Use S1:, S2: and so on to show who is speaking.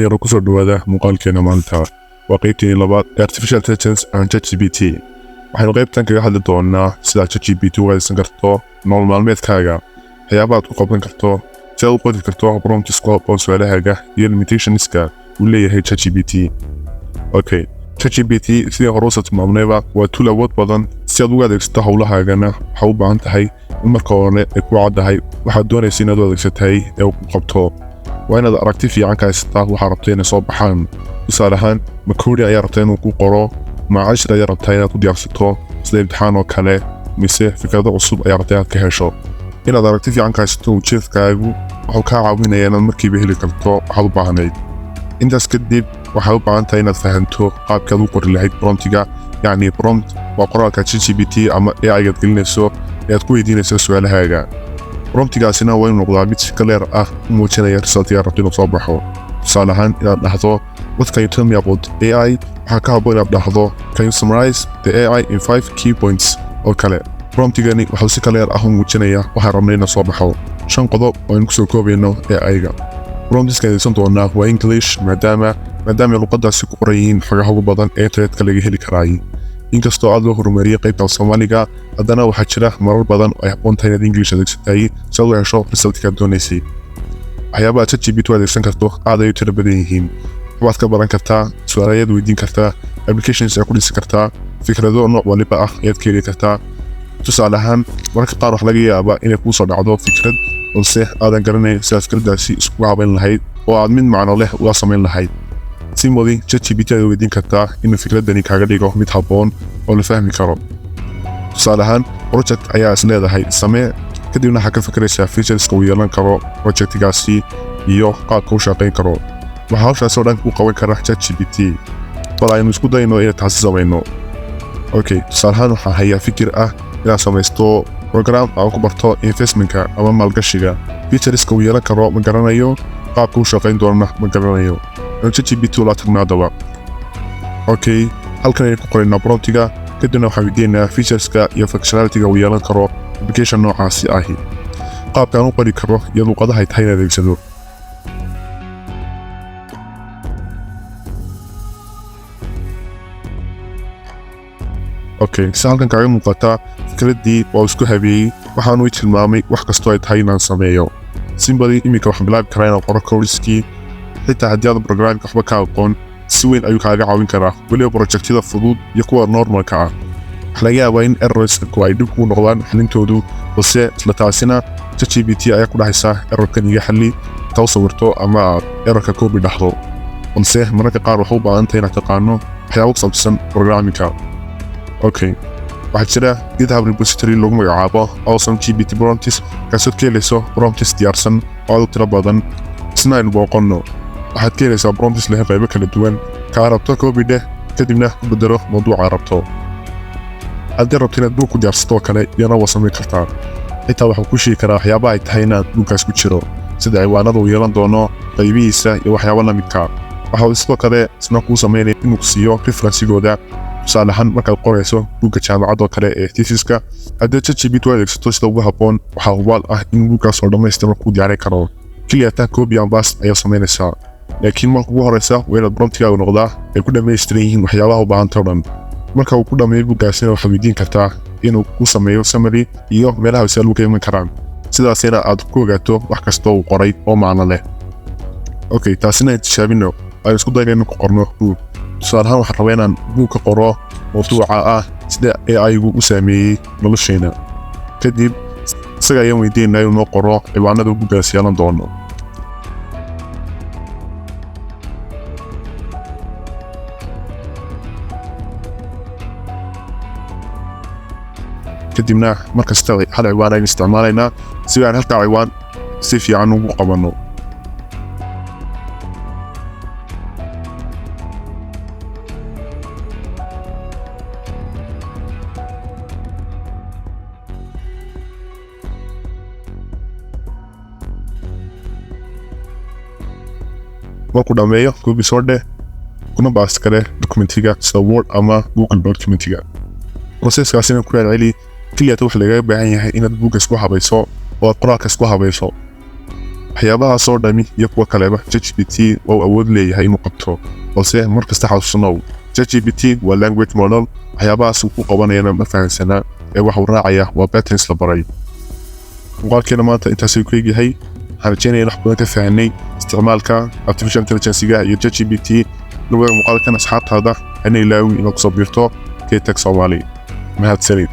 S1: yaro kusoo dhawaada muuqaalkeena maanta waa qaybtii labaad ee artificial intelligence and ChatGPT. waxaynu qaybtan kaga hadli doonaa sida ChatGPT u adeegsan karto nolol maalmeedkaaga, waxyaabaha aad ku qaban karto, si aad u qodi karto prompts ku habboon su'aalahaaga iyo limitationska uu leeyahay ChatGPT. Okay, ChatGPT sidii hore usoo tilmaamnayba waa tool awood badan si aad ugu adeegsato hawlahaagana waxaa u baahan tahay in marka hore ay ku caddahay waxaad doonaysa inaad u adeegsatay ee uu ku qabto. waa inaad aragti fiican ka haysataa waxaa rabta inay soo baxaan. tusaale ahaan makoodi ayaa rabta inuu ku qoro, macashir ayaa rabta inaad ku diyaarsato sida imtixaan oo kale, mise fikrado cusub ayaa rabta inaad ka hesho. inaad aragti fiican ka haysato ujeedkaagu wuxuu kaa caawinayaa inaad markiiba heli karto waxaad u baahnayd. intaas kadib waxaad u baahan tahay inaad fahanto qaabkaad u qori lahayd promptiga. yacni prompt waa qoraalka ChatGPT ama AI-gaad gelinayso ee aad ku weydiinayso su'aalahaaga. promptigaasina waa inuu noqdaa mid si clear ah u muujinaya resultka aad rabto inuu soo baxo. tusaale ahaan inaad dhahdo what can you tell me about AI, waxaa ka habboon inaad dhahdo can you summarize the AI in 5 key points oo kale. promptigani wuxuu si clear ah u muujinaya waxaan rabnay inuu soo baxo 5 qodob oo aynu kusoo koobayno AI-ga. promptiska adeegsan doonaa waa English maadaama luqadaasi ku qoran yihiin xogaha ugu badan ee internetka laga heli karaay. inkastoo aad loo horumariyay qaybta Soomaaliga, haddana waxaa jira marar badan oo ay habboon tahay inaad English adeegsatay si aad u hesho resultka aad doonaysay. waxyaabaha ChatGPT u adeegsan karto aad ay u tiro badan yihiin. waxaad ka baran kartaa, su'aalayaad weydiin kartaa, applications aad ku dhisi kartaa, fikrado nooc waliba ah ayaad ka heli kartaa. tusaale ahaan mararka qaar waxaa laga yaabaa inay kuu soo dhacdo fikrad balse aadan garanayn sidaad fikradaasi iskugu habayn lahayd oo aad mid macno leh uga samayn lahayd. simodi ChatGPT aad weydiin kartaa inuu fikradani kaaga dhigo mid habboon oo la fahmi karo. tusaale ahaan project ayaa is leedahay samee, kadibna waxaad ka fikiraysaa featureska uu yeelan karo projectigaasi iyo qaabka u shaqayn karo. waxaa hawshaas oo dhan ku qaban kara ChatGPT. bal aynu isku dayno inaan taasi samayno. Okay, tusaale ahaan waxaan hayaa fikir ah inaad samaysto program aad ku barto investmentka ama maalgashiga. featureska uu yeelan karo ma garanayo, qaabka u shaqayn doona ma garanayo. ChatGPT la tagnaadaba. Okay, halkan aynu ku qoraynaa promptiga, kadibna waxaan weydiinaynaa featureska iyo functionality-ga uu yeelan karo application noocaasi ahi. qaabkaan u qori karo iyo luqadaha ay tahay in adeegsado. Okay, si halkan kaaga muuqata fikraddii waa isku habeeyey, waxaanu tilmaamay wax kastoo ay tahay inaan sameeyo. Simply iminka waxaan bilaabi karaa inaan qoro codeskii. xitaa haddii aad programka waxba ka aqoon, si weyn ayuu kaaga caawin karaa weliba projectyada fudud iyo kuwa normalka ah. waxaa laga yaabaa in errorsku ay dhib ku noqdaan xalintoodu, balse isla taasina ChatGPT ayaa ku dhahaysa errorkan iga xalli, taw sawirto ama aad errorka copy dhahdo. balse mararka qaar waxaa u baahan tahay inaad taqaano waxyaabo ku saabsan programmingka. Okay, waxaa jira GitHub repository lagu magacaabo Awesome GPT Prompts, kaasoo ka helayso prompts diyaarsan oo aad u tiro badan. isna aynu booqanno. waxaad ka helaysaa prompts leh qaybo kala duwan. kaa rabto copy dheh, kadibna ku bedelo mawduuca rabto. haddii rabto inaad buug ku diyaarsato kale iyana waa samayn kartaa. xitaa waxuu ku sheegi karaa waxyaabaha ay tahay inaad buugkaas ku jiro, sida ciwaanada uu yeelan doono, qaybihiisa iyo waxyaabo la midka. waxa uu sidoo kale isna kuu samaynaya inuu ku siiyo referensigooda. tusaale ahaan markaad qorayso buugga jaamacadoo kale ee thesis-ka, haddii ChatGPT u adeegsato sida ugu habboon, waxaa hubaal ah in buuggaas oo dhammaystiran kuu diyaarin karo. keliya taa copy and paste ayaa samaynaysaa. laakiin marka ugu horeysa waa inaad promptigaagu noqdaa ay ku dhammaystiran yihiin waxyaabaha u baahanta o dhan. marka uu ku dhammeeyo buuggaasina waxaad weydiin kartaa inuu ku sameeyo summary iyo meelaha wasaaluhu ka iman karaan, sidaasina aad ku ogaato wax kastoo uu qoray oo macno leh. Okay, taasina ay tijaabino aynu isku dayna inaan ku qorno buug. tusaale ahaan waxaan rabaa inaan buug ka qoro mawduuca ah sida AI-gu u saameeyey nolosheena. kadib isaga ayaan weydiinaynaa inuu noo qoro ciwaanada buuggaas yeelan doono. kadibna markasta hal ciwaan aynu isticmaalaynaa si aan halkaa ciwaan si fiican ugu qabanno. markuu dhammeeyo copy soo dheh, kuna baasta kale dokumentiga sida Word ama Google Documentiga. processkaasina ku celceli. keliya waxa lagaga baahan yahay inaad buugga isku habayso oo aad qoraalka isku habayso. waxyaabahaas oo dhami iyo kuwa kaleba ChatGPT oo awood leeyahay inuu qabto balse markasta xasuusnow ChatGPT waa language model waxyaabahaas uu ku qabanayana ma fahansana ee waxa uu raacaya waa patterns la baray muuqaalkeena maanta intaas uu ku yahay waxaan rajeynayaa wax badan ka fahanay isticmaalka artificial intelligence-ga iyo ChatGPT lugaa muuqaalkan asxaabtaada inay ilaawin inaad ku soo biirto KTech Somali mahadsanid